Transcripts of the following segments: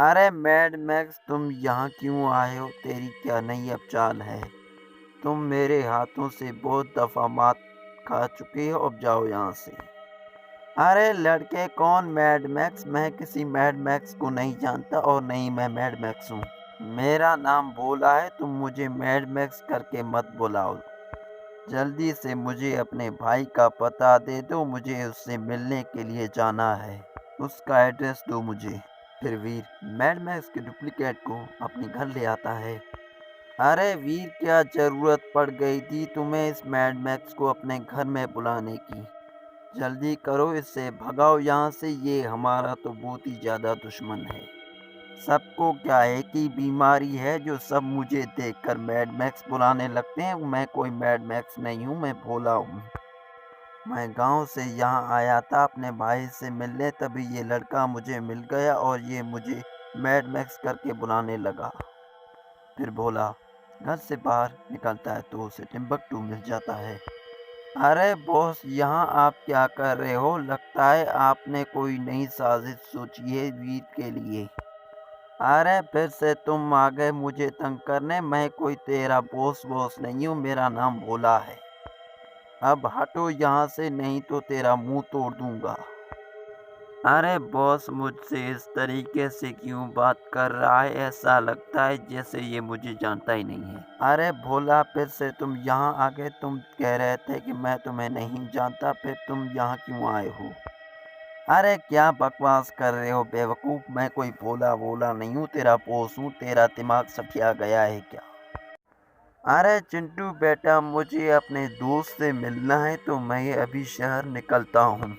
अरे mad max, तुम यहाँ क्यों आए हो? तेरी क्या नई अब चाल है? तुम मेरे हाथों से बहुत दफा मात खा चुके हो, अब जाओ यहाँ से। अरे लड़के, कौन मैड मैक्स? मैं किसी मैड मैक्स को नहीं जानता और नहीं मैं मैड मैक्स हूँ। मेरा नाम भोला है, तुम मुझे मैड मैक्स करके मत बुलाओ। जल्दी से मुझे अपने भाई का पता दे दो, मुझे उससे मिलने के लिए जाना है। उसका एड्रेस दो मुझे। फिर वीर मैड मैक्स के डुप्लीकेट को अपने घर ले आता है। अरे वीर, क्या जरूरत पड़ गई थी तुम्हें इस मैड मैक्स को अपने घर में बुलाने की? जल्दी करो, इससे भगाओ यहाँ से। ये हमारा तो बहुत ही ज्यादा दुश्मन है। सबको क्या है कि बीमारी है जो सब मुझे देखकर मैड मैक्स बुलाने लगते हैं। मैं कोई मैड मैक्स नहीं हूँ, मैं भोला हूँ। मैं गांव से यहाँ आया था अपने भाई से मिलने, तभी ये लड़का मुझे मिल गया और ये मुझे मैड मैक्स करके बुलाने लगा। फिर भोला घर से बाहर निकलता है तो उसे टिम्बकटू मिल जाता है। अरे बॉस, यहाँ आप क्या कर रहे हो? लगता है आपने कोई नई साजिश सोची है वीर के लिए। अरे फिर से तुम आ गए मुझे तंग करने। मैं कोई तेरा बॉस बॉस नहीं हूँ, मेरा नाम भोला है। अब हटो यहाँ से, नहीं तो तेरा मुंह तोड़ दूंगा। अरे बॉस, मुझसे इस तरीके से क्यों बात कर रहा है? ऐसा लगता है जैसे ये मुझे जानता ही नहीं है। अरे भोला, फिर से तुम यहाँ आ गए। तुम कह रहे थे कि मैं तुम्हें नहीं जानता, फिर तुम यहाँ क्यों आए हो? अरे क्या बकवास कर रहे हो बेवकूफ? मैं कोई भोला वोला नहीं हूँ, तेरा बॉस हूँ। तेरा दिमाग सठिया गया है क्या? अरे चिंटू बेटा, मुझे अपने दोस्त से मिलना है तो मैं अभी शहर निकलता हूँ।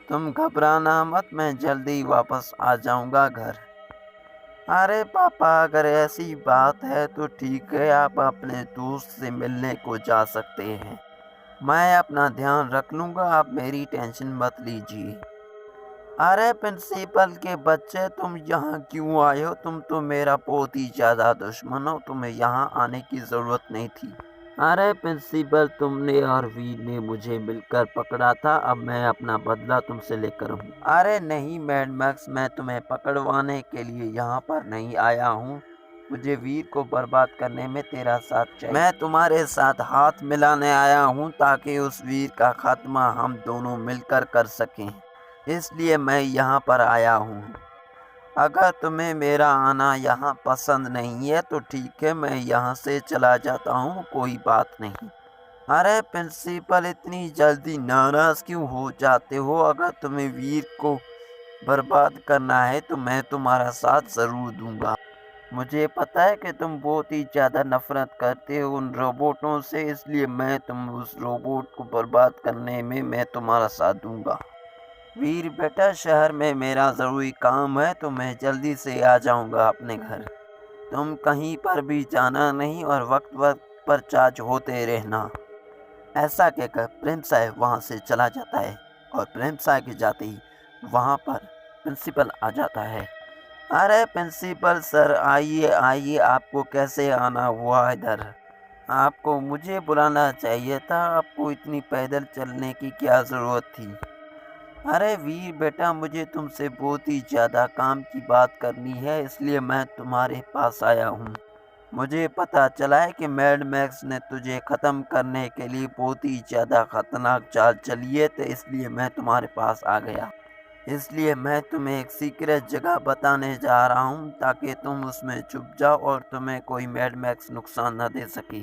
तुम घबराना मत, मैं जल्दी वापस आ जाऊंगा घर। अरे पापा, अगर ऐसी बात है तो ठीक है, आप अपने दोस्त से मिलने को जा सकते हैं। मैं अपना ध्यान रख लूंगा, आप मेरी टेंशन मत लीजिए। अरे प्रिंसिपल के बच्चे, तुम यहाँ क्यों आए हो? तुम तो मेरा बहुत ही ज्यादा दुश्मन हो, तुम्हें यहाँ आने की जरूरत नहीं थी। अरे प्रिंसिपल, तुमने और वीर ने मुझे मिलकर पकड़ा था, अब मैं अपना बदला तुमसे लेकर हूँ। अरे नहीं मैड मैक्स, मैं तुम्हें पकड़वाने के लिए यहाँ पर नहीं आया हूँ। मुझे वीर को बर्बाद करने में तेरा साथ चाहिए। मैं तुम्हारे साथ हाथ मिलाने आया हूँ ताकि उस वीर का खात्मा हम दोनों मिलकर कर सकें। इसलिए मैं यहाँ पर आया हूँ। अगर तुम्हें मेरा आना यहाँ पसंद नहीं है तो ठीक है, मैं यहाँ से चला जाता हूँ, कोई बात नहीं। अरे प्रिंसिपल, इतनी जल्दी नाराज क्यों हो जाते हो? अगर तुम्हें वीर को बर्बाद करना है तो मैं तुम्हारा साथ जरूर दूंगा। मुझे पता है कि तुम बहुत ही ज़्यादा नफरत करते हो उन रोबोटों से, इसलिए मैं तुम उस रोबोट को बर्बाद करने में मैं तुम्हारा साथ दूंगा। वीर बेटा, शहर में मेरा ज़रूरी काम है तो मैं जल्दी से आ जाऊंगा अपने घर। तुम कहीं पर भी जाना नहीं और वक्त वक्त पर चार्ज होते रहना। ऐसा कहकर प्रेम साहब वहाँ से चला जाता है और प्रेम साहब के जाते ही वहाँ पर प्रिंसिपल आ जाता है। अरे प्रिंसिपल सर, आइए आइए, आपको कैसे आना हुआ इधर? आपको मुझे बुलाना चाहिए था, आपको इतनी पैदल चलने की क्या ज़रूरत थी? अरे वीर बेटा, मुझे तुमसे बहुत ही ज़्यादा काम की बात करनी है, इसलिए मैं तुम्हारे पास आया हूँ। मुझे पता चला है कि मैड मैक्स ने तुझे ख़त्म करने के लिए बहुत ही ज़्यादा खतरनाक चाल चली है, तो इसलिए मैं तुम्हारे पास आ गया। इसलिए मैं तुम्हें एक सीक्रेट जगह बताने जा रहा हूँ ताकि तुम उसमें छुप जाओ और तुम्हें कोई मैड मैक्स नुकसान न दे सके।